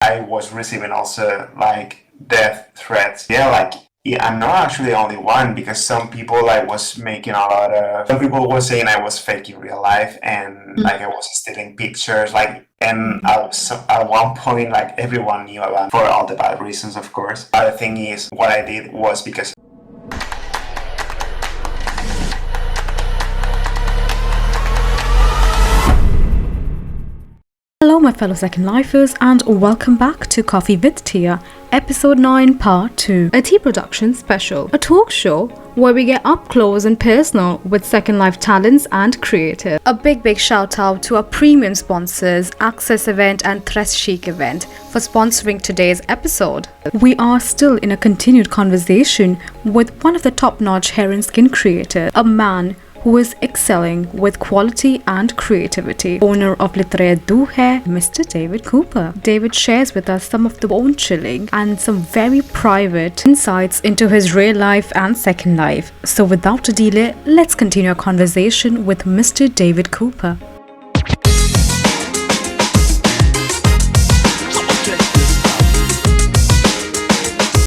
I was receiving also like death threats. Yeah, like yeah, I'm not actually the only one because some people like was making a lot of some people were saying I was faking real life and like I was stealing pictures like and at one point like everyone knew about for all the bad reasons of course. But the thing is what I did was because Hello my fellow second lifers and welcome back to Koffee with Tia, episode 9 part 2, a Tproductions special, a talk show where we get up close and personal with second life talents and creators. A big shout out to our premium sponsors 𝐃𝐀𝐕𝐈𝐃 and 𝐊𝐨𝐿𝐴 for sponsoring today's episode. We are still in a continued conversation with one of the top-notch hair and skin creators, a man who is excelling with quality and creativity, owner of �l'etre DOUX, Mr. David Cooper. David shares with us some of the bone-chilling and some very private insights into his real life and second life. So without a delay, let's continue our conversation with Mr. David Cooper.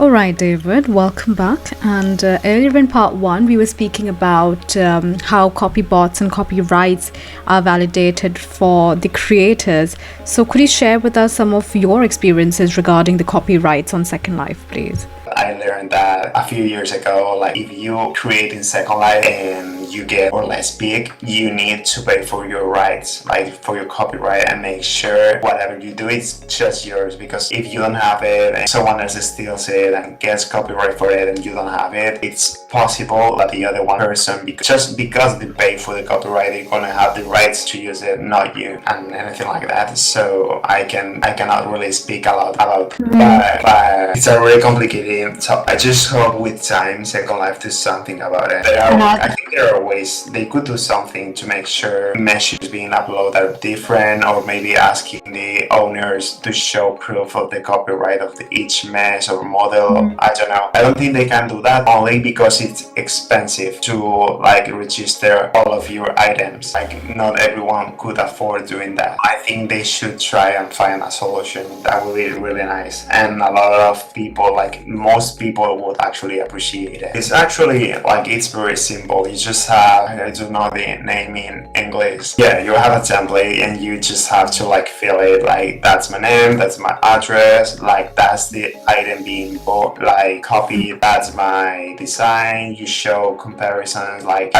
Alright David, welcome back, and earlier in part 1 we were speaking about how copybots and copyrights are validated for the creators. So could you share with us some of your experiences regarding the copyrights on Second Life, please? I learned that a few years ago, like if you create in Second Life and you get more or less big, you need to pay for your rights, like for your copyright, and make sure whatever you do is just yours. Because if you don't have it and someone else steals it and gets copyright for it and you don't have it, it's possible that the other one person, just because they pay for the copyright, they're gonna have the rights to use it, not you, and anything like that. So I cannot really speak a lot about, but it's a really complicated. So I just hope with time Second Life does something about it. I think there are ways they could do something to make sure messages being uploaded are different, or maybe asking the owners to show proof of the copyright of each mesh or model. I don't know. I don't think they can do that only because it's expensive to like register all of your items. Like not everyone could afford doing that. I think they should try and find a solution that would be really nice, and a lot of people, like most people, would actually appreciate it. It's actually like it's very simple. You just have, I don't know the name in English. Yeah, you have a template and you just have to like fill it. Like that's my name, that's my address, like that's the item being bought, like copy, that's my design. You show comparisons. Like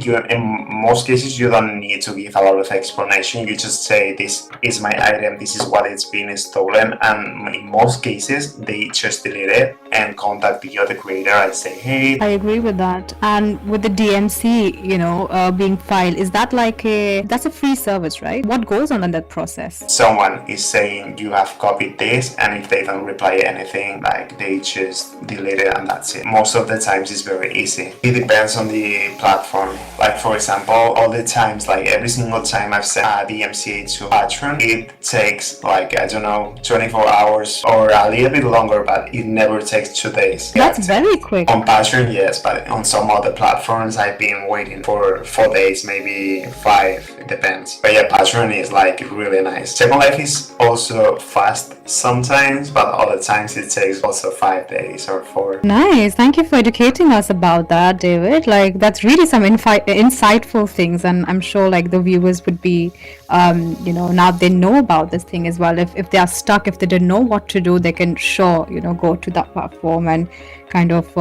you in most cases you don't need to give a lot of explanation. You just say this is my item, this is what it's been stolen, and in most cases they just delete it and contact the other creator and say, hey. I agree with that. And with the DMC, being filed, is that like that's a free service, right? What goes on in that process? Someone is saying you have copied this, and if they don't reply anything, like they just delete it and that's it. Most of the times it's very easy. It depends on the platform. Like for example, all the times, like every single time I've sent a DMCA to Patreon, it takes like, I don't know, 24 hours or a little bit longer, but it never takes 2 days. That's very quick. On Patreon, yes, but on some other platforms I've been waiting for 4 days, maybe 5, it depends. But yeah, Patreon is like really nice. Second Life is also fast sometimes, but other times it takes also 5 days or 4. Nice, thank you for educating us about that, David. Like that's really some insightful things, and I'm sure like the viewers would be now they know about this thing as well. If they are stuck, if they don't know what to do, they can go to that platform and kind of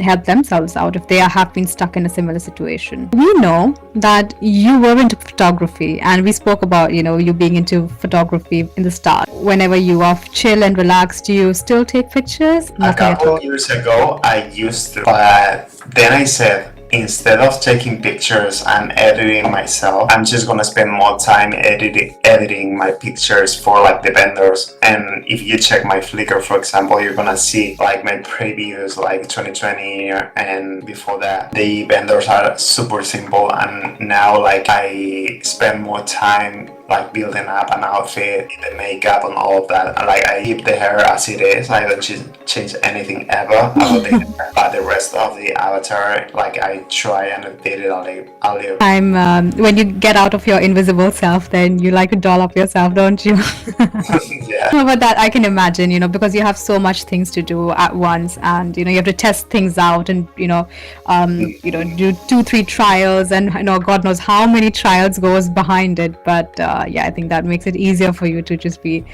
help themselves out if they have been stuck in a similar situation. We know that you were into photography, and we spoke about you being into photography in the start. Whenever you are chill and relaxed, do you still take pictures? A couple of years ago I used to, but then I said, instead of taking pictures and editing myself, I'm just gonna spend more time editing my pictures for like the vendors. And if you check my Flickr, for example, you're gonna see like my previous like 2020 and before that. The vendors are super simple, and now like I spend more time like building up an outfit, the makeup and all of that. And like I keep the hair as it is. I don't change anything ever about the hair. But the rest of the avatar, like I try and update it a little. When you get out of your invisible self, then you like to doll up yourself, don't you? Yeah. No, but that I can imagine, because you have so much things to do at once, and you have to test things out, and do 2-3 trials, and God knows how many trials goes behind it. But yeah, I think that makes it easier for you to just be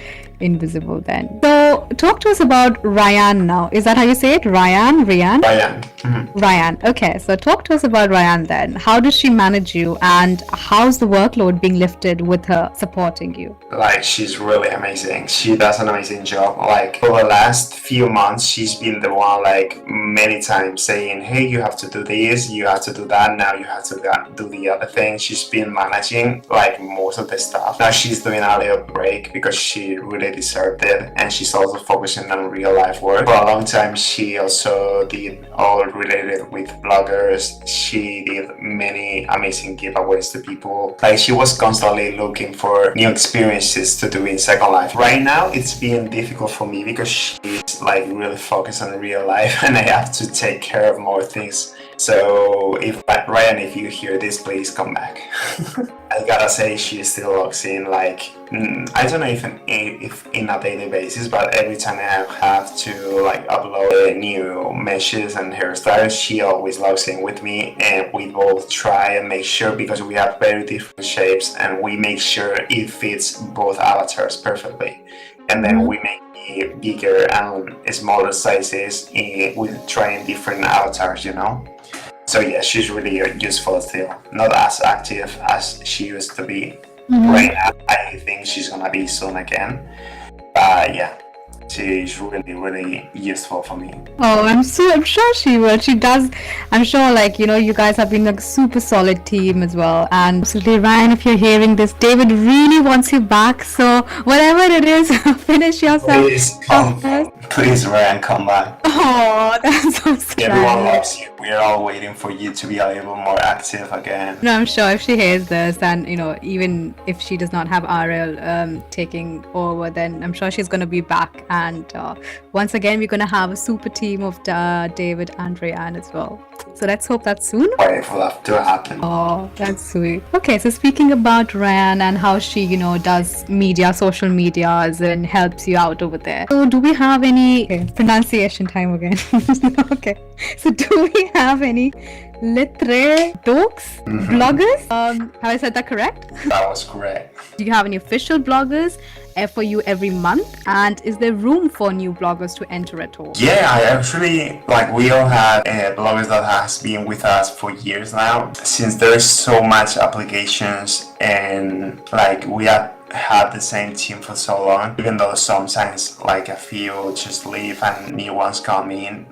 invisible then. So talk to us about Ryan now. Is that how you say it? Ryan? Ryan. Mm-hmm. Ryan. Okay, so talk to us about Ryan then. How does she manage you, and how's the workload being lifted with her supporting you? Like, she's really amazing. She does an amazing job. Like, for the last few months, she's been the one, like, many times saying, hey, you have to do this, you have to do that, now you have to do the other thing. She's been managing, like, most of the stuff. Now she's doing a little break because she really deserved it, and she's also focusing on real life work. For a long time, she also did all related with bloggers. She did many amazing giveaways to people. Like, she was constantly looking for new experiences to do in Second Life. Right now, it's been difficult for me because she's like really focused on real life, and I have to take care of more things. So Ryan, if you hear this, please come back. I gotta say, she still logs in, like, I don't know if in a daily basis, but every time I have to like upload new meshes and hairstyles, she always logs in with me, and we both try and make sure, because we have very different shapes, and we make sure it fits both avatars perfectly. And then we make it bigger and smaller sizes with trying different avatars, So yeah, she's really useful still. Not as active as she used to be. Right now, I think she's gonna be soon again. But yeah, she's really, really useful for me. Oh, I'm sure she will. She does. I'm sure, like, you guys have been a super solid team as well. And absolutely, Ryan, if you're hearing this, David really wants you back. So whatever it is, finish yourself. Please, Ryan, come back. Oh, that's so sad. Everyone loves you. We're all waiting for you to be a little more active again. No, I'm sure if she hears this, and even if she does not have RL taking over, then I'm sure she's going to be back. And once again, we're going to have a super team of David and Ryan as well. So let's hope that's soon. Wait for that to happen. Oh, that's sweet. Okay, so speaking about Ryan and how she, does social medias and helps you out over there. So do we have any pronunciation time again? Okay. So do we have any L'etre DOUX bloggers? Have I said that correct? That was correct. Do you have any official bloggers for you every month? And is there room for new bloggers to enter at all? Yeah, I actually, we all have bloggers that has been with us for years now. Since there's so much applications, and we have had the same team for so long, even though sometimes a few just leave and new ones come in,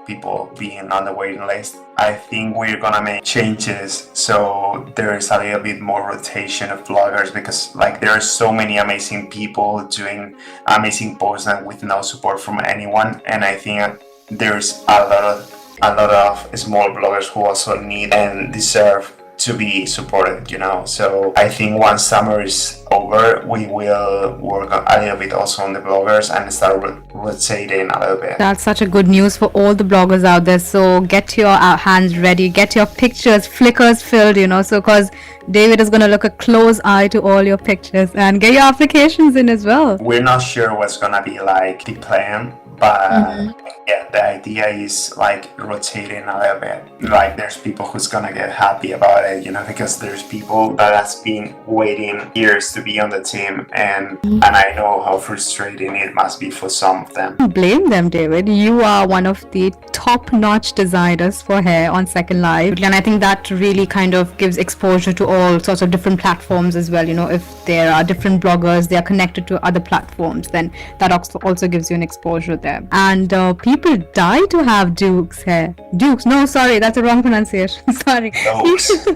people being on the waiting list. I think we're gonna make changes so there's a little bit more rotation of bloggers, because there are so many amazing people doing amazing posts and with no support from anyone, and I think there's a lot of small bloggers who also need and deserve to be supported, So I think once summer is over, we will work a little bit also on the bloggers and start rotating a little bit. That's such a good news for all the bloggers out there. So get your hands ready, get your pictures, flickers filled, so because David is going to look a close eye to all your pictures and get your applications in as well. We're not sure what's going to be the plan, but yeah, the idea is rotating a little bit. There's people who's gonna get happy about it, because there's people that has been waiting years to be on the team, and I know how frustrating it must be for some of them. Blame them, David. You are one of the top-notch designers for hair on Second Life, and I think that really kind of gives exposure to all sorts of different platforms as well. If there are different bloggers, they are connected to other platforms, then that also gives you an exposure there. And people die to have Douxhair. No, sorry, that's the wrong pronunciation. Sorry.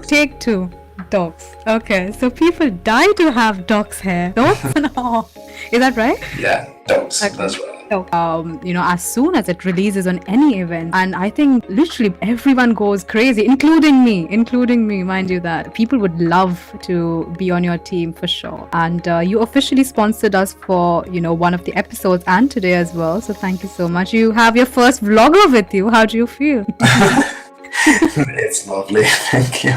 Take two. Dogs. Okay, so people die to have dogs hair. Dogs and all. Is that right? Yeah, dogs. Okay. That's right. So, as soon as it releases on any event, and I think literally everyone goes crazy, including me, mind you that. People would love to be on your team for sure. And you officially sponsored us for, one of the episodes and today as well. So thank you so much. You have your first vlogger with you. How do you feel? It's lovely. Thank you.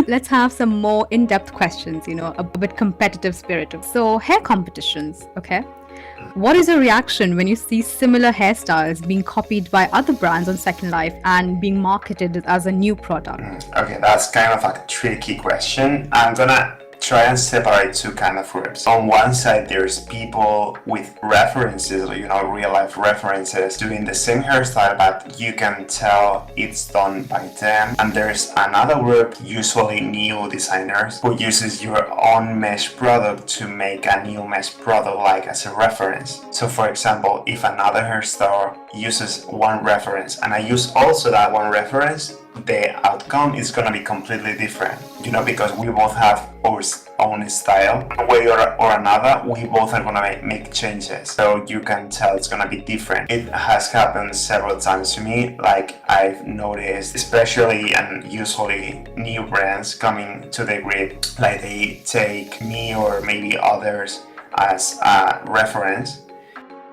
Let's have some more in-depth questions, a bit competitive spirit. So hair competitions, okay? What is your reaction when you see similar hairstyles being copied by other brands on Second Life and being marketed as a new product? Okay, that's kind of a tricky question. I'm gonna try and separate two kind of groups. On one side, there's people with references, real life references, doing the same hairstyle, but you can tell it's done by them. And there's another group, usually new designers, who uses your own mesh product to make a new mesh product like as a reference. So for example, if another hairstyle uses one reference and I use also that one reference, the outcome is going to be completely different, because we both have our own style. One way or another, we both are going to make changes, so you can tell it's going to be different. It has happened several times to me, like I've noticed, especially and usually new brands coming to the grid, like they take me or maybe others as a reference,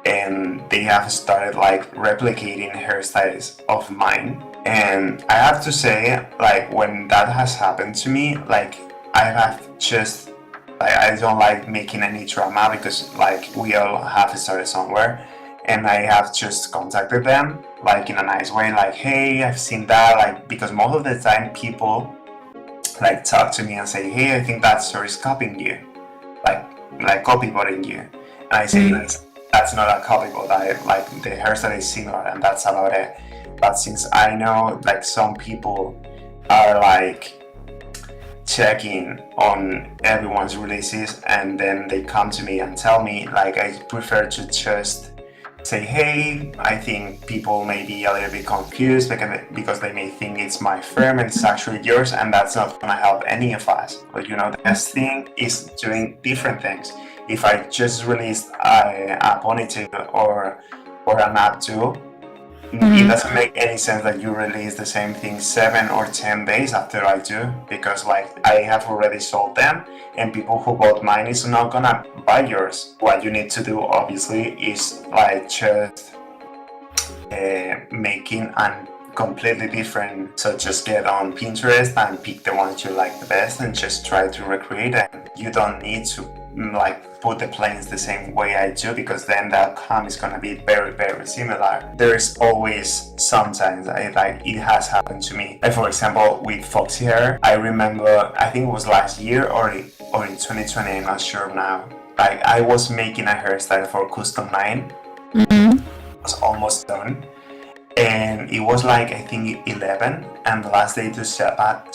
and they have started like replicating hairstyles of mine. And I have to say, like, when that has happened to me, like, I have just, like, I don't like making any drama because, like, we all have started somewhere. And I have just contacted them, like, in a nice way, like, hey, I've seen that, like, because most of the time people, like, talk to me and say, hey, I think that store is copying you, like copybotting you. And I say, that's not a copybot, like, the hairstyle is similar and that's about it. But since I know like some people are like checking on everyone's releases and then they come to me and tell me, like, I prefer to just say, hey, I think people may be a little bit confused because they may think it's my firm and it's actually yours, and that's not gonna help any of us. But the best thing is doing different things. If I just released a ponytail or an updo, it doesn't make any sense that you release the same thing 7 or 10 days after I do, because like I have already sold them and people who bought mine is not gonna buy yours. What you need to do obviously is like just making a completely different, so just get on Pinterest and pick the ones you like the best and just try to recreate them. You don't need to like put the planes the same way I do, because then the outcome is gonna be very, very similar. There's always sometimes it has happened to me. Like for example with Foxy hair, I remember, I think it was last year or in 2020, I'm not sure now. Like I was making a hairstyle for Custom 9. It was almost done. And it was like, I think 11, and the last day to set up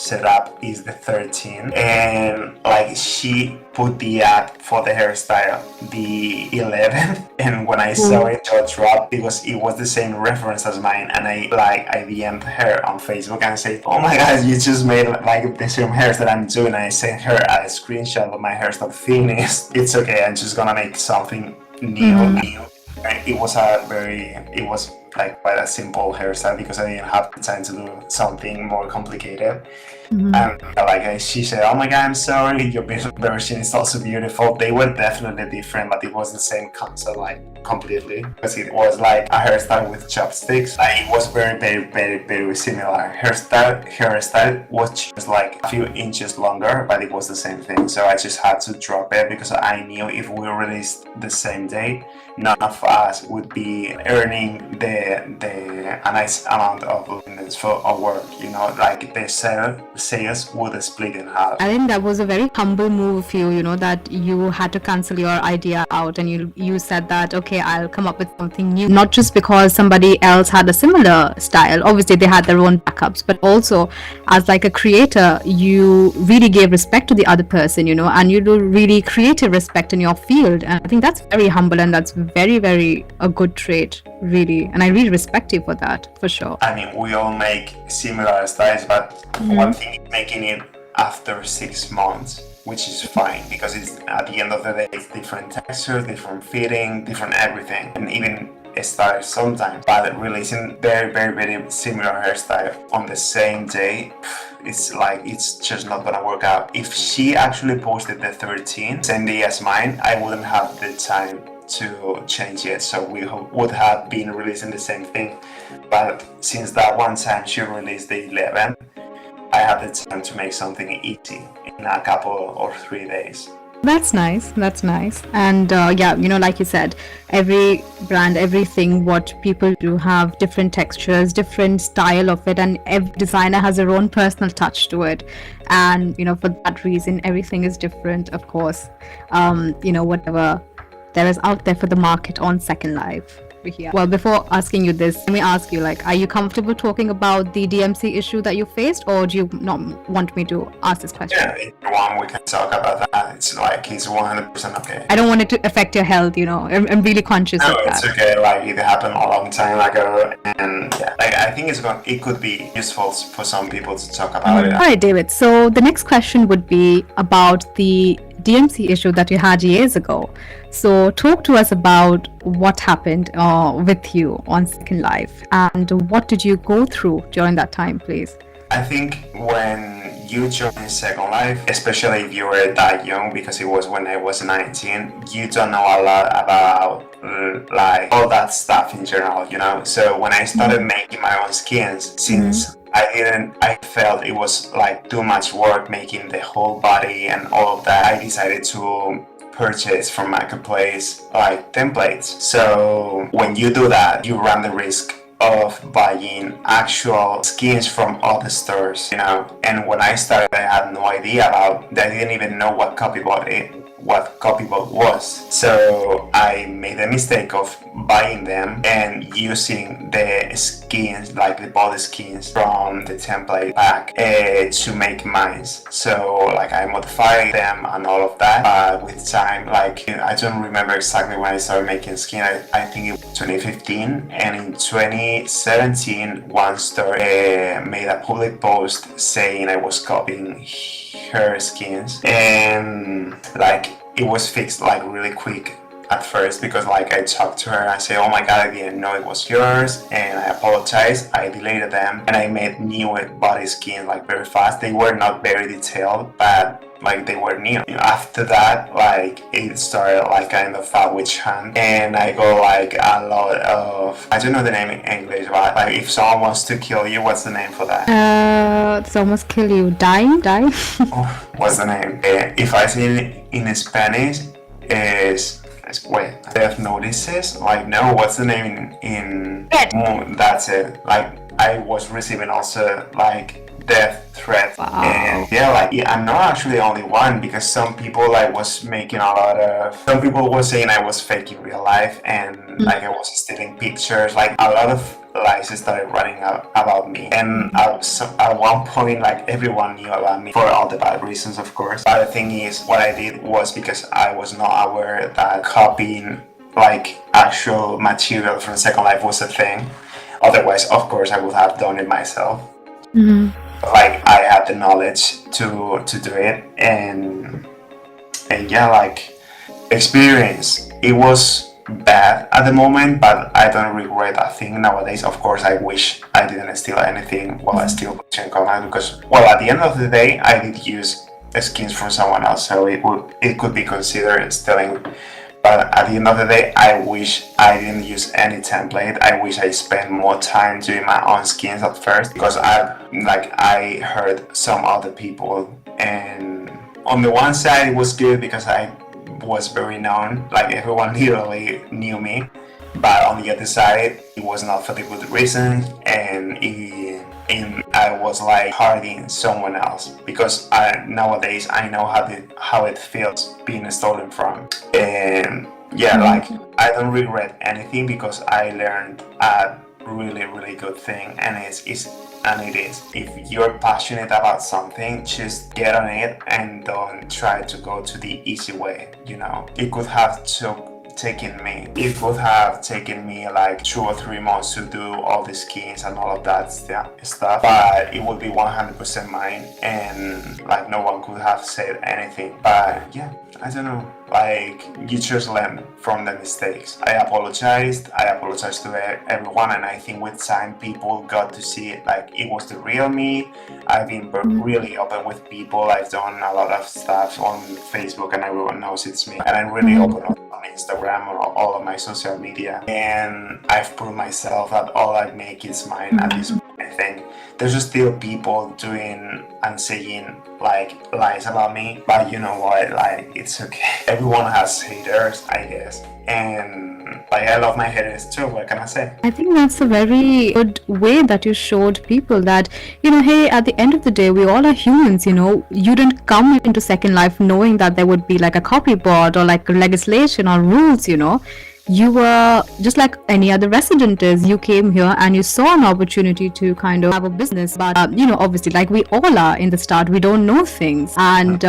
is the 13th. And like she put the ad for the hairstyle the 11th, and when I saw it drop, it was the same reference as mine, and I DM'd her on Facebook and I said, oh my god, you just made like the same hairs that I'm doing. I sent her a screenshot of my hairstyle finished. It's okay, I'm just gonna make something new. And it was like quite a simple hairstyle because I didn't have the time to do something more complicated. And like she said, oh my god, I'm sorry, your version is also beautiful. They were definitely different, but it was the same concept, like completely, because it was like a hairstyle with chopsticks. Like, it was very, very, very, very similar. Hairstyle was just like a few inches longer, but it was the same thing. So I just had to drop it because I knew if we released the same day, none of us would be earning a nice amount of lindens for our work. Like the sales would split in half. I think that was a very humble move of you, that you had to cancel your idea out and you said that, okay, I'll come up with something new. Not just because somebody else had a similar style, obviously they had their own backups, but also as like a creator, you really gave respect to the other person, and you do really creative respect in your field. And I think that's very humble and that's very, very a good trait, really. And I really respect you for that, for sure. I mean, we all make similar styles, but one thing is making it after 6 months, which is fine because it's at the end of the day it's different textures, different fitting, different everything, and even styles sometimes. But releasing very similar hairstyle on the same day, it's just not gonna work out. If she actually posted the 13 same day as mine, I wouldn't have the time to change it, so we would have been releasing the same thing. But since that one time she released the 11, I had the time to make something easy in a couple or 3 days. That's nice. And yeah, like you said, every brand, everything, what people do have different textures, different style of it, and every designer has their own personal touch to it. And, for that reason, everything is different, of course. Whatever there is out there for the market on Second Life. Here. Well, before asking you this, let me ask you, are you comfortable talking about the DMC issue that you faced, or do you not want me to ask this question? Yeah, if you want, we can talk about that. It's 100% okay. I don't want it to affect your health, I'm really conscious of that. No, it's okay. It happened a long time ago, and yeah, I think it could be useful for some people to talk about it. Alright, David, so the next question would be about the DMC issue that you had years ago. So talk to us about what happened with you on Second Life, and what did you go through during that time, please? I think when you join Second Life, especially if you were that young, because it was when I was 19, you don't know a lot about all that stuff in general, So when I started making my own skins, since I felt it was too much work making the whole body and all of that, I decided to purchase from marketplace templates. So when you do that, you run the risk of buying actual skins from other stores, And when I started, I had no idea I didn't even know what copybot was. So I made the mistake of buying them and using the skins, the body skins from the template pack to make mine. So I modified them and all of that. With time, I don't remember exactly when I started making skin. I think it was 2015, and in 2017 one store made a public post saying I was copying her skins, and it was fixed really quick at first, because I talked to her and I said, oh my god, I didn't know it was yours, and I apologized. I deleted them and I made new body skins very fast. They were not very detailed, but they were new. After that, it started kind of a witch hunt, and I got a lot of, I don't know the name in English, but if someone wants to kill you, what's the name for that? Someone kill you, die? What's the name? If I say it in Spanish, death notices. No, what's the name in that's it. I was receiving also death threats. Wow. And yeah, I'm not actually the only one, because some people was making a lot of, some people were saying I was faking real life, and I was stealing pictures. A lot of lies started running about me, and at one point everyone knew about me, for all the bad reasons, of course. But the thing is, what I did was because I was not aware that copying actual material from Second Life was a thing. Otherwise, of course, I would have done it myself. I had the knowledge to do it, and yeah, experience. It was bad at the moment, but I don't regret a thing nowadays. Of course, I wish I didn't steal anything while I still watching content, because at the end of the day, I did use skins from someone else, so it could be considered stealing. But at the end of the day, I wish I didn't use any template. I wish I spent more time doing my own skins at first, because I heard some other people, and on the one side it was good because I was very known, everyone literally knew me, but on the other side it was not for the good reason, and I was hurting someone else, because nowadays I know how it feels being stolen from. And yeah, I don't regret anything, because I learned a really good thing, and it is if you're passionate about something, just get on it and don't try to go to the easy way. It could have took taken me. It would have taken me like 2 or 3 months to do all the skins and all of that stuff, but it would be 100% mine, and like no one could have said anything. But yeah, I don't know, like you just learn from the mistakes. I apologized to everyone, and I think with time people got to see it, like it was the real me. I've been really open with people. I've done a lot of stuff on Facebook and everyone knows it's me, and I'm really open on Instagram or all of my social media, and I've proved myself that all I make is mine at this point. I think there's just still people doing and saying like lies about me, but you know what, like it's okay. Everyone has haters, I guess, and like I love my haters too. What can I say? I think that's a very good way that you showed people that, hey, at the end of the day, we all are humans, You didn't come into Second Life knowing that there would be like a copybot or like legislation or rules, You were just like any other resident is. You came here and you saw an opportunity to kind of have a business. But, obviously, like we all are in the start, we don't know things. And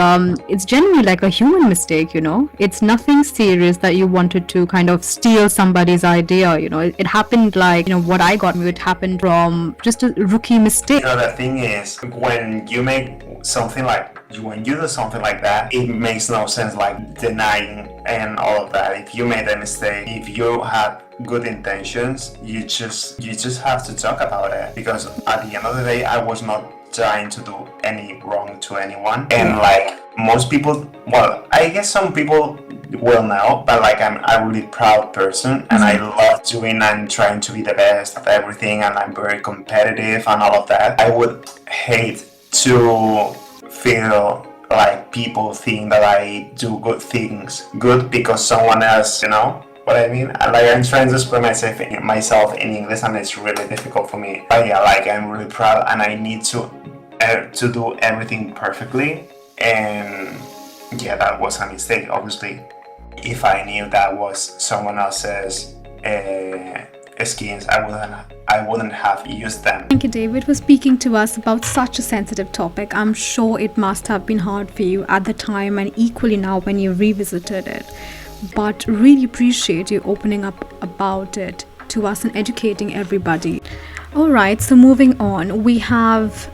it's generally like a human mistake, It's nothing serious that you wanted to kind of steal somebody's idea, It happened like, what I got, it happened from just a rookie mistake. The thing is, when you make something like, when you do something like that, it makes no sense like denying and all of that. If you made a mistake, if you had good intentions, you just have to talk about it, because at the end of the day, I was not trying to do any wrong to anyone. And like most people, well, I guess some people will know, but like I'm a really proud person, and I love doing and trying to be the best at everything, and I'm very competitive and all of that. I would hate to feel like people think that I do good things because someone else, what I mean? Like I'm trying to explain myself in English, and it's really difficult for me. But yeah, like I'm really proud, and I need to do everything perfectly. And yeah, that was a mistake. Obviously, if I knew that was someone else's skins, I wouldn't have used them. Thank you, David, for speaking to us about such a sensitive topic. I'm sure it must have been hard for you at the time, and equally now when you revisited it. But really appreciate you opening up about it to us and educating everybody. Alright, so moving on, we have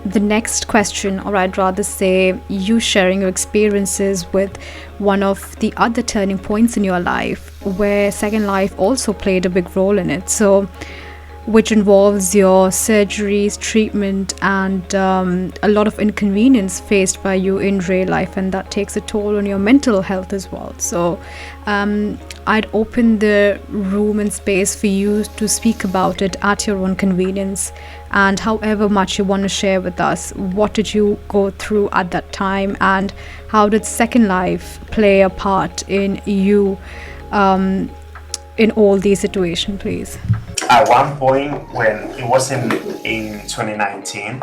the next question, or I'd rather say you sharing your experiences with one of the other turning points in your life where Second Life also played a big role in it. So which involves your surgeries, treatment, and a lot of inconvenience faced by you in real life, and that takes a toll on your mental health as well. So I'd open the room and space for you to speak about it at your own convenience, and however much you want to share with us. What did you go through at that time, and how did Second Life play a part in you in all these situations, please? At one point, when it was in 2019,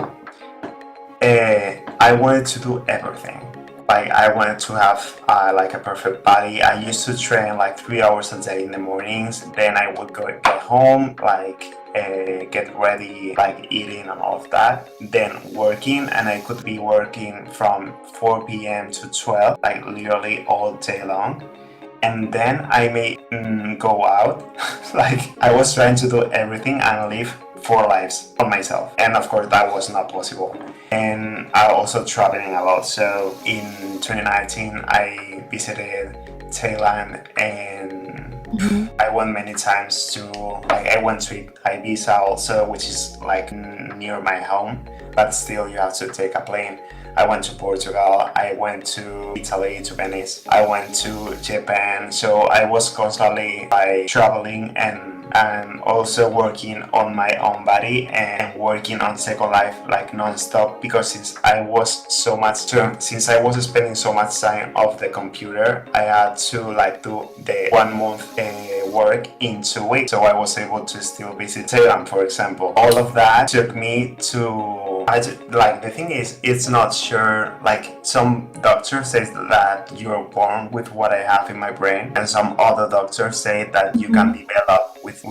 I wanted to do everything. Like I wanted to have like a perfect body. I used to train like 3 hours a day in the mornings. Then I would get home, like get ready, like eating and all of that. Then working, and I could be working from 4 p.m. to 12, like literally all day long. And then I may go out. Like I was trying to do everything and live 4 lives on myself, and of course that was not possible. And I also traveling a lot. So in 2019 I visited Thailand, and I went many times to, like I went to Ibiza also, which is like near my home, but still you have to take a plane. I went to Portugal, I went to Italy, to Venice, I went to Japan. So I was constantly like traveling and also working on my own body and working on Second Life like non-stop, because since I was spending so much time off the computer, I had to like do the 1 month work in 2 weeks. So I was able to still visit Thailand, for example. All of that took me to, like the thing is, it's not sure, like some doctors say that you're born with what I have in my brain, and some other doctors say that you can develop with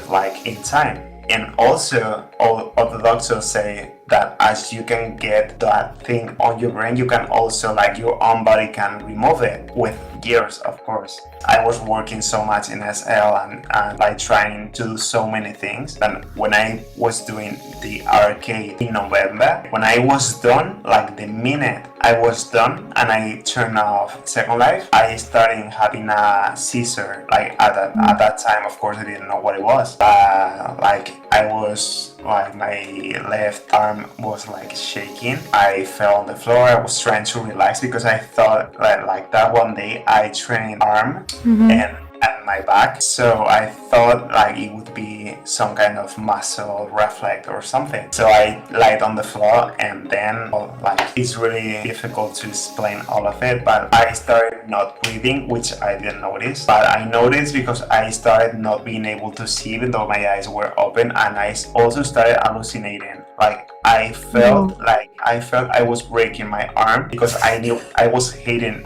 like in time. And also all of the doctors say that as you can get that thing on your brain, you can also, like your own body can remove it with years, of course. I was working so much in SL and like trying to do so many things. And when I was doing the arcade in November, when I was done, like the minute I was done and I turned off Second Life, I started having a seizure. Like at that time, of course, I didn't know what it was. Like I was like my left arm was like shaking. I fell on the floor. I was trying to relax because I thought like that one day I trained arm and my back, so I thought like it would be some kind of muscle reflex or something. So I lied on the floor, and then like it's really difficult to explain all of it, but I started not breathing, which I didn't notice, but I noticed because I started not being able to see even though my eyes were open, and I also started hallucinating. Like I felt I was breaking my arm because I knew I was hitting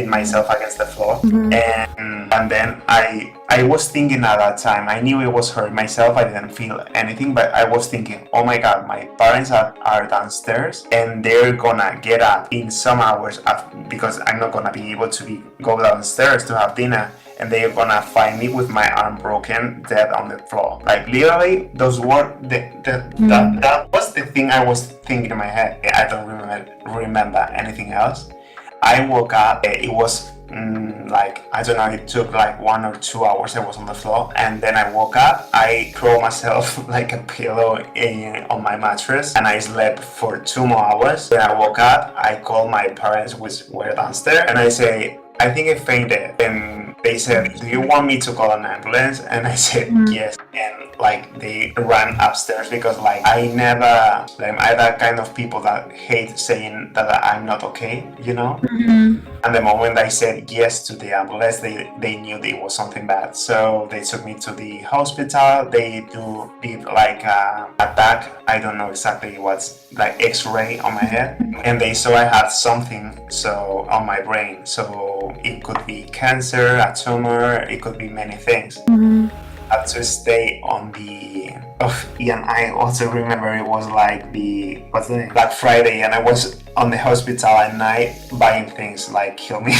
myself against the floor, and then I was thinking at that time, I knew it was hurting myself. I didn't feel anything, but I was thinking, oh my god, my parents are downstairs and they're gonna get up in some hours because I'm not gonna be able to go downstairs to have dinner, and they're gonna find me with my arm broken, dead on the floor. Like literally, those were that was the thing I was thinking in my head. I don't remember anything else. I woke up. It was like I don't know. It took like 1 or 2 hours. I was on the floor, and then I woke up. I threw myself like a pillow on my mattress, and I slept for 2 more hours. Then I woke up. I called my parents, which were downstairs, and I say, I think I fainted. And they said, do you want me to call an ambulance? And I said yes. And like they ran upstairs because like I'm that kind of people that hate saying that I'm not okay, you know? And the moment I said yes to the ambulance, they knew that it was something bad. So they took me to the hospital. They did like a attack. I don't know exactly what's like X-ray on my head. And they saw I had something on my brain. So it could be cancer, a tumor, it could be many things. I had to stay on and I also remember it was like Black Friday, and I was on the hospital at night buying things like kill me.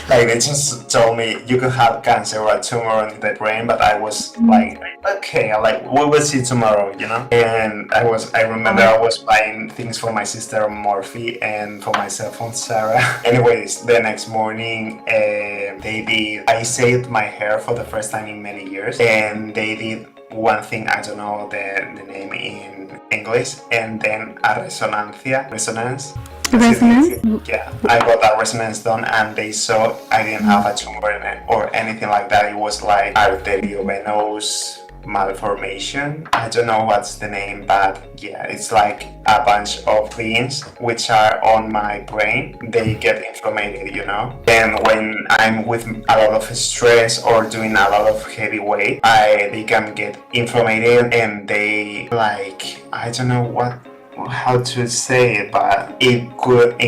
Like they just told me you could have cancer or a tumor in the brain, but I was like, okay, we will see tomorrow, you know. And I remember I was buying things for my sister Morphe and for myself on Sarah. Anyways, the next morning, I saved my hair for the first time in many years, and they did one thing, I don't know the name in English, and then a resonance. Yeah, I got that resonance done, and they saw I didn't have a tumor in it or anything like that. It was like arteriovenous malformation. I don't know what's the name, but yeah, it's like a bunch of veins which are on my brain. They get inflamed, you know. And when I'm with a lot of stress or doing a lot of heavy weight, they can get inflamed, and they like, I don't know how to say it, but it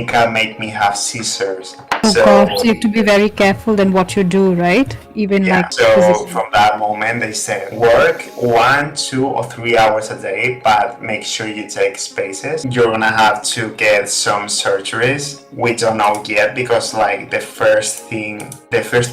can make me have seizures. So you have to be very careful then what you do, right? Even so from that moment they said work 1, 2 or 3 hours a day, but make sure you take spaces. You're gonna have to get some surgeries. We don't know yet because like the first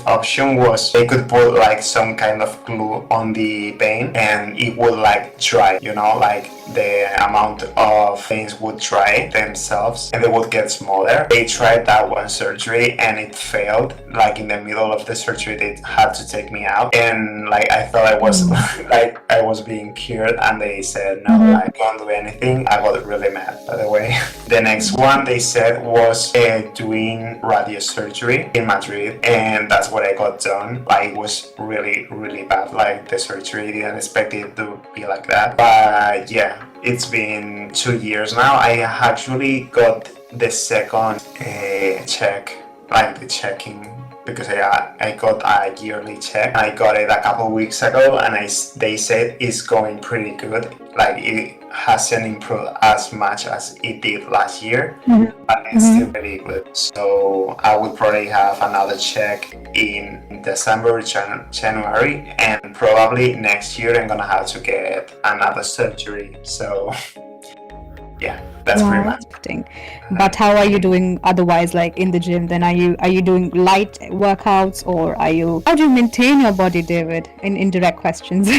option was they could put like some kind of glue on the vein and it would like dry, you know, like the amount of veins would dry themselves and they would get smaller. They tried that one surgery and it failed. Like in the middle of the surgery they had to take me out, and like I thought I was like I was being cured, and they said no, I can't do anything. I got really mad, by the way. The next one they said was doing radiosurgery in Madrid, and that's what I got done. Like it was really, really bad. Like the surgery, didn't expect it to be like that. But yeah, it's been 2 years now. I actually got the second check, like the checking, because I got a yearly check. I got it a couple weeks ago, and they said it's going pretty good. Like it hasn't improved as much as it did last year, but it's still pretty good. So I will probably have another check in December, January, and probably next year I'm gonna have to get another surgery. So yeah. That's pretty much. But how are you doing otherwise, like in the gym? Then are you doing light workouts, or how do you maintain your body, David? In indirect questions.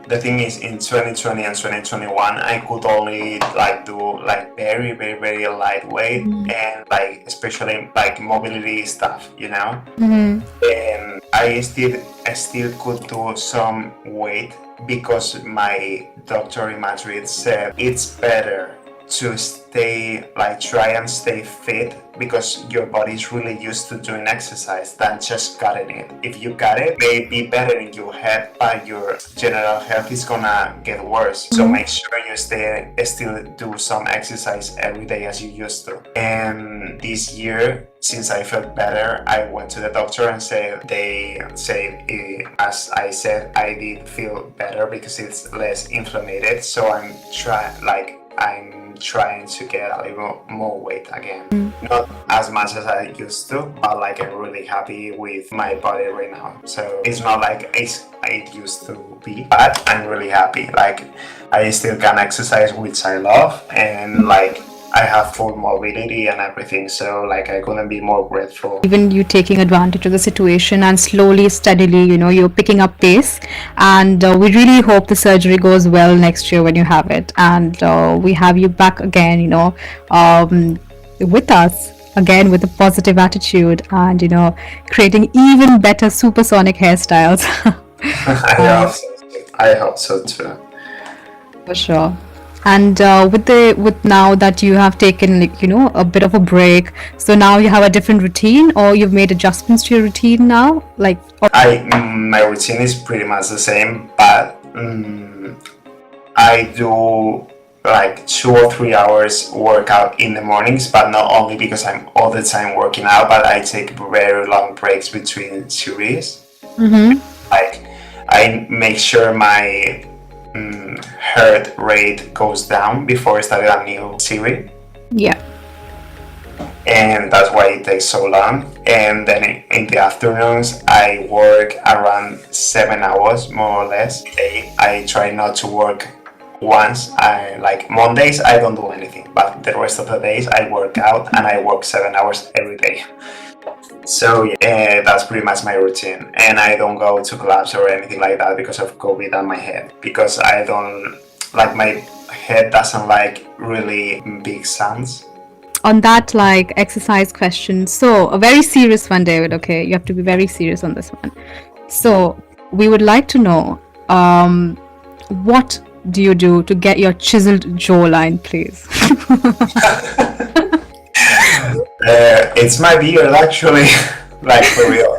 The thing is, in 2020 and 2021, I could only like do like very, very, very lightweight and like especially like mobility stuff, you know. And I still could do some weight because my doctor in Madrid said it's better to try and stay fit, because your body is really used to doing exercise than just cutting it. If you cut it, may be better in your head, but your general health is gonna get worse. So make sure you still do some exercise every day as you used to. And this year, since I felt better, I went to the doctor and they say, as I said, I did feel better because it's less inflamed. So I'm trying to get a little more weight again. Not as much as I used to, but like I'm really happy with my body right now. So it's not like it used to be, but I'm really happy. Like I still can exercise, which I love, and like I have full mobility and everything, so like I couldn't be more grateful. Even you taking advantage of the situation and slowly, steadily, you're picking up pace, and we really hope the surgery goes well next year when you have it, and we have you back again, with us again with a positive attitude, and creating even better supersonic hairstyles. I hope so too. For sure. And with now that you have taken a bit of a break, so now you have a different routine, or you've made adjustments to your routine now, like my routine is pretty much the same, but I do like 2 or 3 hours workout in the mornings, but not only because I'm all the time working out, but I take very long breaks between series. Like I make sure my heart rate goes down before I start a new series. Yeah. And that's why it takes so long. And then in the afternoons, I work around 7 hours, more or less. I try not to work once. Like Mondays, I don't do anything, but the rest of the days I work out, and I work 7 hours every day. So yeah, that's pretty much my routine, and I don't go to clubs or anything like that because of COVID and my head, because I don't like, my head doesn't like really big sounds. On that like exercise question, so a very serious one, David, okay, you have to be very serious on this one. So we would like to know, what do you do to get your chiseled jawline, please? It's my beard, actually. Like, for real,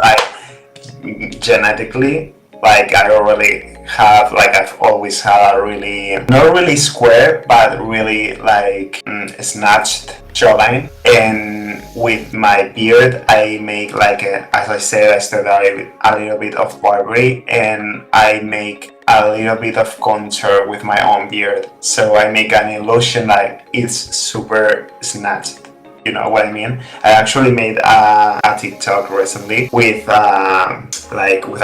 genetically, like I already have, like I've always had a really, not really square, but really like snatched jawline. And with my beard, I make like as I said, I started a little bit of barbery, and I make a little bit of contour with my own beard. So I make an illusion like it's super snatched. You know what I mean? I actually made a TikTok recently with a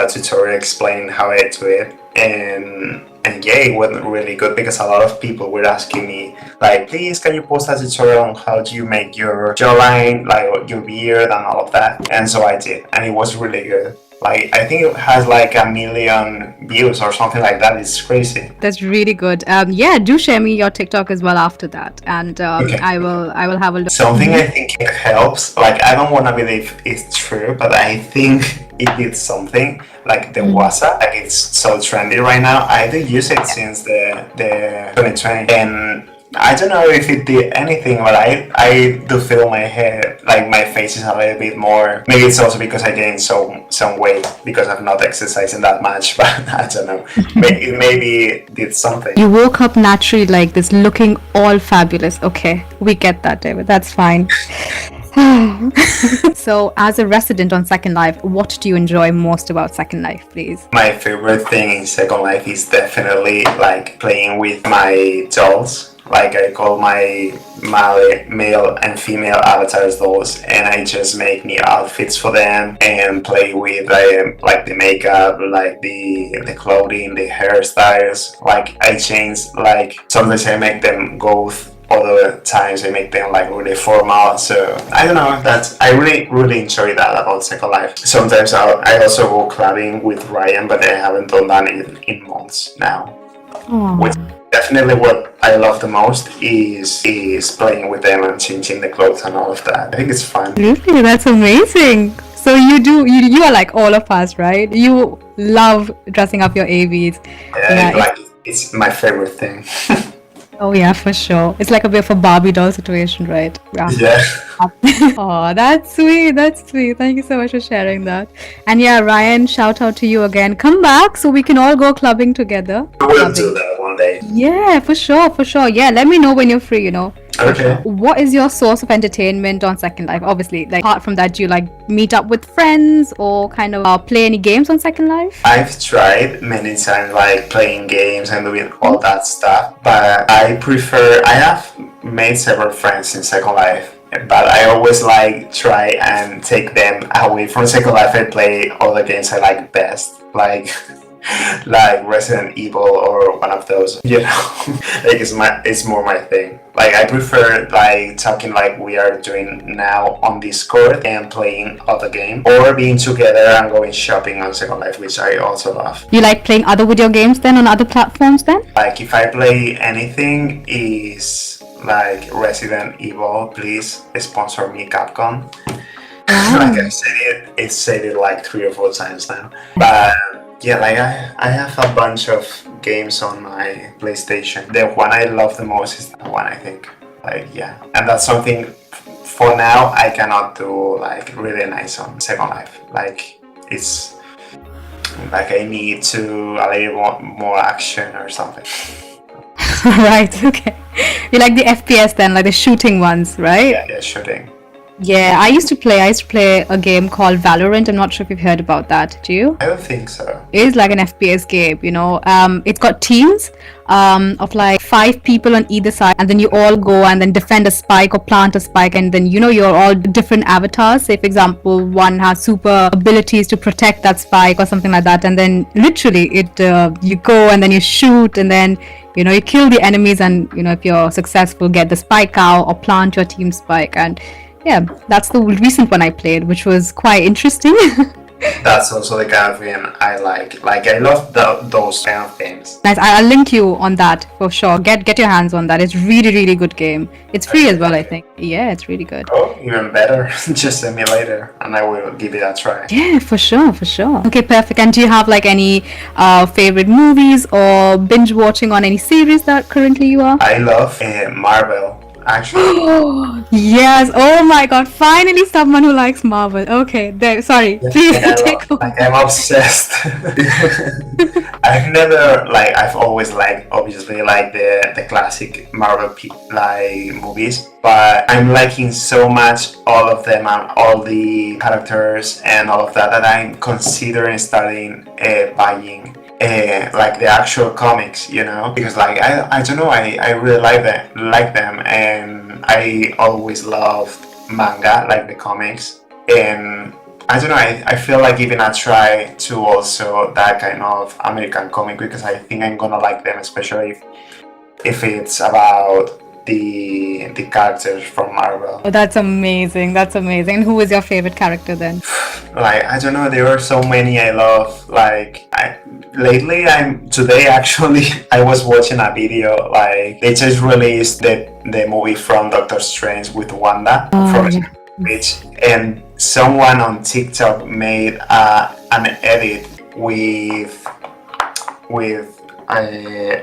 tutorial explaining how I do it, and yeah, it went really good, because a lot of people were asking me like, please, can you post a tutorial on how do you make your jawline, like your beard and all of that? And so I did, and it was really good. Like, I think it has like 1 million views or something like that. It's crazy. That's really good. Yeah, do share me your TikTok as well after that, and okay. I will have a look. Something I think it helps. Like, I don't want to believe it's true, but I think it did something. Like the WhatsApp, like it's so trendy right now. I do use it since the 2020, and I don't know if it did anything, but I do feel my hair, like my face is a little bit more. Maybe it's also because I gained some weight because I'm not exercising that much, but I don't know. It maybe did something. You woke up naturally like this, looking all fabulous. Okay, we get that, David. That's fine. So, as a resident on Second Life, what do you enjoy most about Second Life, please? My favorite thing in Second Life is definitely like playing with my dolls. Like I call my male and female avatars dolls, and I just make new outfits for them and play with like the makeup, like the clothing, the hairstyles. Like I change, like sometimes I make them goth, other times I make them like really formal. So I don't know, I really enjoy that about Second Life. Sometimes I also go clubbing with Ryan, but I haven't done that in months now. Which definitely what I love the most is playing with them and changing the clothes and all of that. I think it's fun. Really, that's amazing. So you are like all of us, right? You love dressing up your AVs. Yeah, like it's my favorite thing. Oh yeah, for sure. It's like a bit of a Barbie doll situation, right? Yeah. Oh, that's sweet. That's sweet. Thank you so much for sharing that. And yeah, Ryan, shout out to you again. Come back so we can all go clubbing together. We'll do that one day. Yeah, for sure, for sure. Yeah, let me know when you're free, Okay. What is your source of entertainment on Second Life? Obviously, like apart from that, do you like meet up with friends or kind of play any games on Second Life? I've tried many times like playing games and doing all that stuff, but I have made several friends in Second Life, but I always like try and take them away from Second Life. I play all the games I like best, like Resident Evil or one of those, like it's more my thing. Like I prefer like talking like we are doing now on Discord and playing other game, or being together and going shopping on Second Life, which I also love. You like playing other video games then on other platforms then? Like if I play anything is like Resident Evil, please sponsor me, Capcom. Like I said it like 3 or 4 times now, but yeah, like I have a bunch of games on my PlayStation. The one I love the most is the one, I think. Like, yeah. And that's something for now I cannot do like really nice on Second Life. Like it's like I need to a little more action or something. Right, okay. You like the FPS then, like the shooting ones, right? Yeah, shooting. Yeah, I used to play a game called Valorant. I'm not sure if you've heard about that. Do you? I don't think so. It is like an FPS game, It's got teams of like 5 people on either side, and then you all go and then defend a spike or plant a spike, and then you're all different avatars. Say for example, one has super abilities to protect that spike or something like that, and then literally you go and then you shoot, and then you kill the enemies, and if you're successful, get the spike out or plant your team spike. And yeah, that's the recent one I played, which was quite interesting. That's also the kind of game I like. Like I love those kind of games. Nice. I'll link you on that for sure. Get your hands on that. It's really good game. It's free as well, I think. Yeah, it's really good. Oh, even better. Just send me later and I will give it a try. Yeah, for sure. Okay, perfect. And do you have like any favorite movies or binge watching on any series that currently you are? I love Marvel. Actually. Yes. Oh my god, finally someone who likes Marvel. Okay, sorry, please take over. Like I'm obsessed. I've always liked obviously like the classic Marvel like movies, but I'm liking so much all of them and all the characters and all of that I'm considering starting buying like the actual comics, because like I don't know, I really like them, and I always loved manga, like the comics, and I don't know, I feel like giving a try to also that kind of American comic, because I think I'm gonna like them, especially if it's about the characters from Marvel. Oh, that's amazing. And who is your favorite character then? Like I don't know, there are so many I love. Like today actually I was watching a video, like they just released the movie from Doctor Strange with Wanda from Beach, and someone on TikTok made an edit with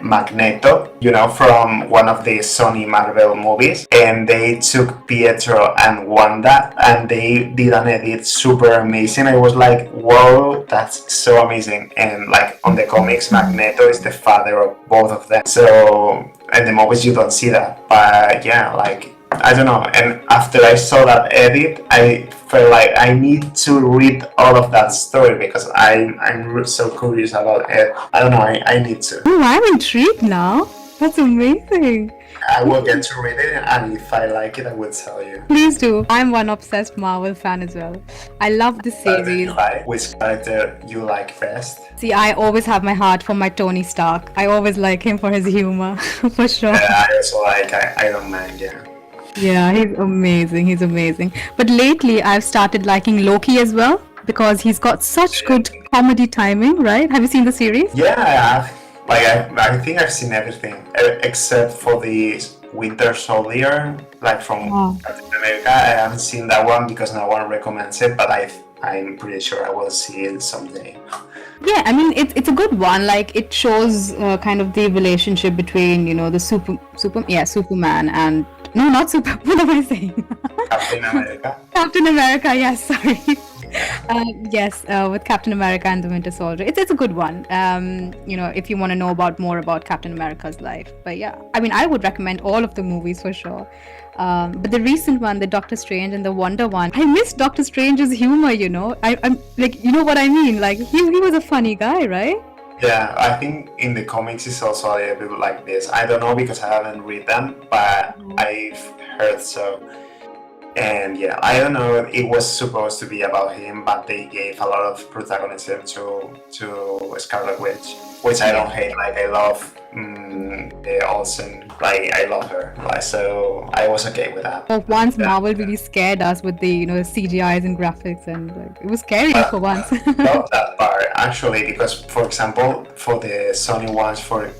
Magneto, from one of the Sony Marvel movies, and they took Pietro and Wanda and they did an edit super amazing. I was like, whoa, that's so amazing. And like on the comics, Magneto is the father of both of them, so in the movies you don't see that, but yeah, like I don't know. And after I saw that edit, I felt like I need to read all of that story because I'm so curious about it. I don't know. I need to. Oh, I'm intrigued now. That's amazing. I will get to read it, and if I like it, I will tell you. Please do. I'm one obsessed Marvel fan as well. I love the series. Which character you like best? See, I always have my heart for my Tony Stark. I always like him for his humor, for sure. I also like Iron Man, yeah. Yeah, he's amazing. He's amazing. But lately, I've started liking Loki as well because he's got such good comedy timing, right? Have you seen the series? Yeah, I have. Like, I think I've seen everything except for the Winter Soldier, like from Captain America. I haven't seen that one because no one recommends it, but I'm pretty sure I will see it someday. Yeah, I mean it's a good one. Like it shows kind of the relationship between the Superman and no, not Super. What am I saying? Captain America. Captain America. Yes, sorry. Yes, with Captain America and the Winter Soldier. It's a good one. If you want to know more about Captain America's life. But yeah, I mean, I would recommend all of the movies for sure. But the recent one, the Doctor Strange and the Wonder one, I miss Doctor Strange's humor. I'm like, you know what I mean? Like he was a funny guy, right? Yeah, I think in the comics it's also a little bit like this. I don't know because I haven't read them, but I've heard so. And yeah, I don't know, it was supposed to be about him, but they gave a lot of protagonism to Scarlet Witch, which I don't hate. Like, I love Olsen, like, I love her. Like, so I was okay with that. But once Marvel really scared us with the CGIs and graphics, and like, it was scary for once. Love that part, actually, because, for example, for the Sony ones, for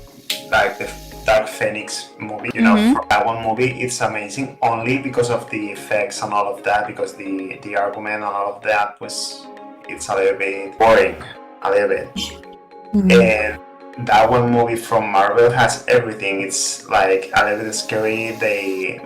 like the Dark Phoenix movie, for that one movie, it's amazing only because of the effects and all of that, because the argument and all of that it's a little bit boring, a little bit. And that one movie from Marvel has everything. It's like a little bit scary. The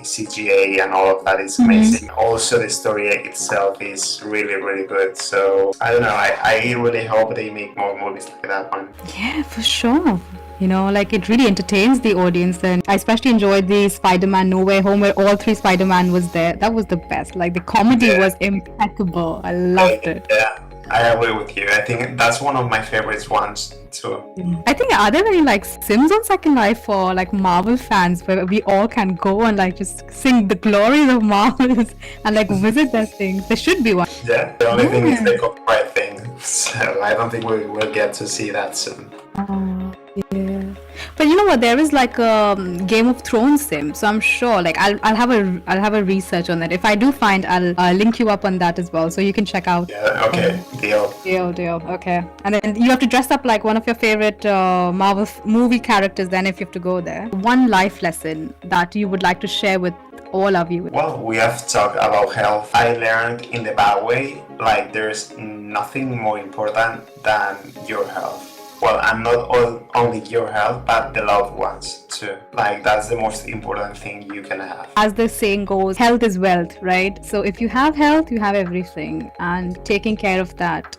CGA and all of that is amazing. Also, the story itself is really, really good. So I don't know. I really hope they make more movies like that one. Yeah, for sure. Like it really entertains the audience, and I especially enjoyed the Spider-Man No Way Home where all three Spider-Man was there. That was the best. Like the comedy was impeccable. I loved it. Yeah, I agree with you. I think that's one of my favorites ones too. I think are there any like Sims on Second Life for like Marvel fans where we all can go and like just sing the glories of Marvels and like visit their things? There should be one. Yeah, the only thing is the copyright thing. So I don't think we will get to see that soon. Yeah, but you know what? There is like a Game of Thrones sim, so I'm sure. Like I'll have a research on that. If I do find, I'll link you up on that as well, so you can check out. Yeah. Okay. Deal. Okay. And then you have to dress up like one of your favorite Marvel movie characters. Then if you have to go there, one life lesson that you would like to share with all of you. Well, we have talked about health. I learned in the bad way. Like there's nothing more important than your health. Well, and not only your health, but the loved ones too. Like that's the most important thing you can have. As the saying goes, health is wealth, right? So if you have health, you have everything. And taking care of that,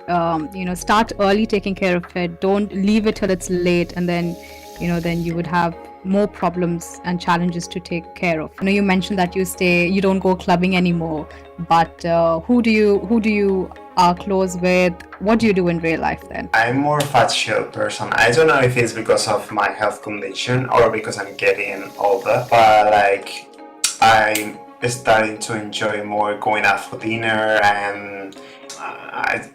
start early taking care of it. Don't leave it till it's late, and then you would have more problems and challenges to take care of. You mentioned that you don't go clubbing anymore, but who do you are close with? What do you do in real life then? I'm more of a chill person. I don't know if it's because of my health condition or because I'm getting older, but like I'm starting to enjoy more going out for dinner, and I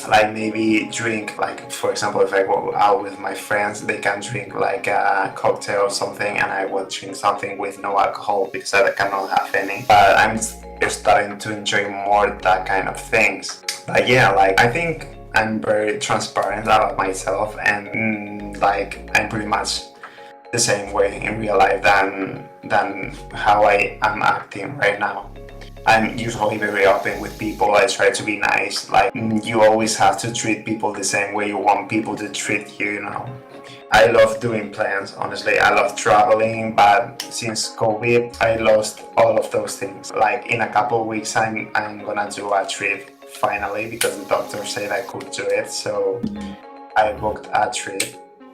like maybe drink, like for example, if I go out with my friends, they can drink like a cocktail or something, and I will drink something with no alcohol because I cannot have any. But I'm starting to enjoy more that kind of things. But yeah, like I think I'm very transparent about myself, and like I'm pretty much the same way in real life than how I am acting right now. I'm usually very open with people. I try to be nice. Like you always have to treat people the same way you want people to treat you, I love doing plans, honestly. I love traveling, but since COVID, I lost all of those things. Like in a couple of weeks, I'm gonna do a trip finally because the doctor said I could do it. So I booked a trip,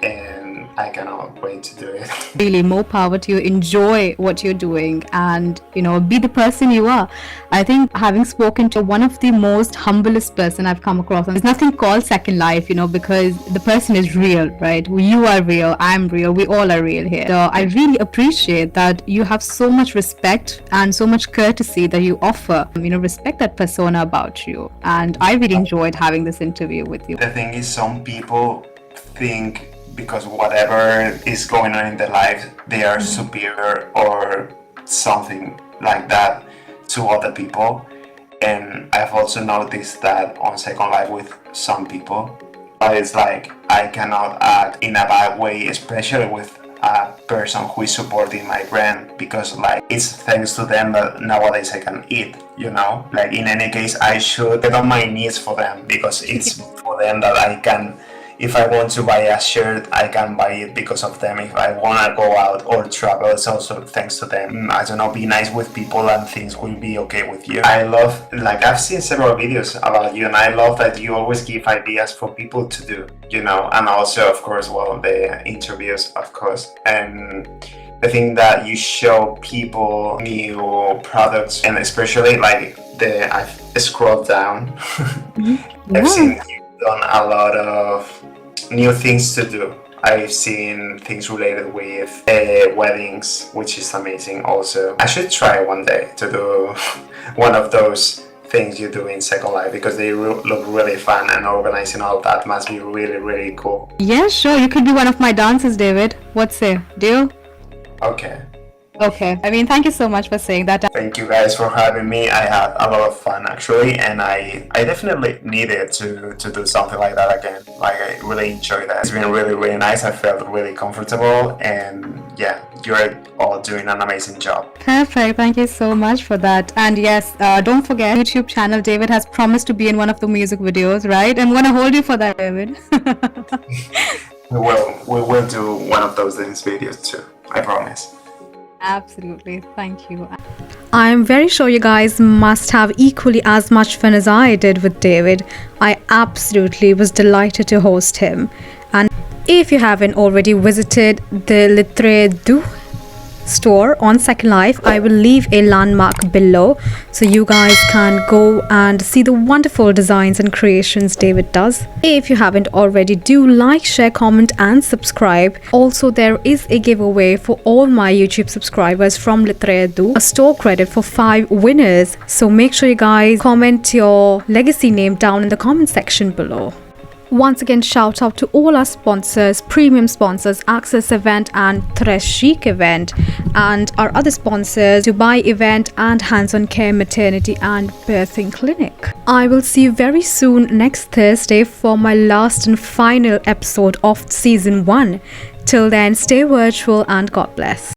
and I cannot wait to do it. Really, more power to you. Enjoy what you're doing and, be the person you are. I think having spoken to one of the most humblest person I've come across, and there's nothing called second life, because the person is real, right? You are real, I'm real, we all are real here. So I really appreciate that you have so much respect and so much courtesy that you offer, respect that persona about you. And I really enjoyed having this interview with you. The thing is, some people think because whatever is going on in their life, they are superior or something like that to other people. And I've also noticed that on Second Life with some people, but it's like I cannot act in a bad way, especially with a person who is supporting my brand, because like it's thanks to them that nowadays I can eat, like in any case I should get on my knees for them, because it's for them that I can. If I want to buy a shirt, I can buy it because of them. If I want to go out or travel, it's also thanks to them. I don't know, be nice with people and things will be okay with you. I love, I've seen several videos about you, and I love that you always give ideas for people to do, and also, of course, the interviews, of course. And the thing that you show people new products, and especially I've scrolled down. I've seen you've done a lot of new things to do. I've seen things related with weddings, which is amazing also. I should try one day to do one of those things you do in Second Life, because they look really fun, and organizing all that must be really, really cool. Yeah, sure. You could be one of my dancers, David. What say? Deal? Okay. I mean, thank you so much for saying that. Thank you guys for having me. I had a lot of fun actually, and I definitely needed to do something like that again. I really enjoyed that. It's been really, really nice. I felt really comfortable, and yeah, you're all doing an amazing job. Perfect. Thank you so much for that. And yes, don't forget, YouTube channel, David has promised to be in one of the music videos, right? I'm gonna hold you for that, David. We will do one of those videos too, I promise. Absolutely. Thank you. I'm very sure you guys must have equally as much fun as I did with David. I absolutely was delighted to host him. And if you haven't already visited the L'etre DOUX store on Second Life, I will leave a landmark below so you guys can go and see the wonderful designs and creations David does. If you haven't already, do like, share, comment and subscribe. Also, there is a giveaway for all my YouTube subscribers from L'etre DOUX, a store credit for 5 winners. So make sure you guys comment your legacy name down in the comment section below. Once again, shout out to all our sponsors, premium sponsors, 𝐂𝐎𝐿𝐴 and 𝐊𝐨𝐿𝐴, and our other sponsors, 𝐂𝐻𝐈𝐿𝐴 and hands-on care maternity and birthing clinic. I will see you very soon next Thursday for my last and final episode of season 1. Till then, stay virtual and God bless.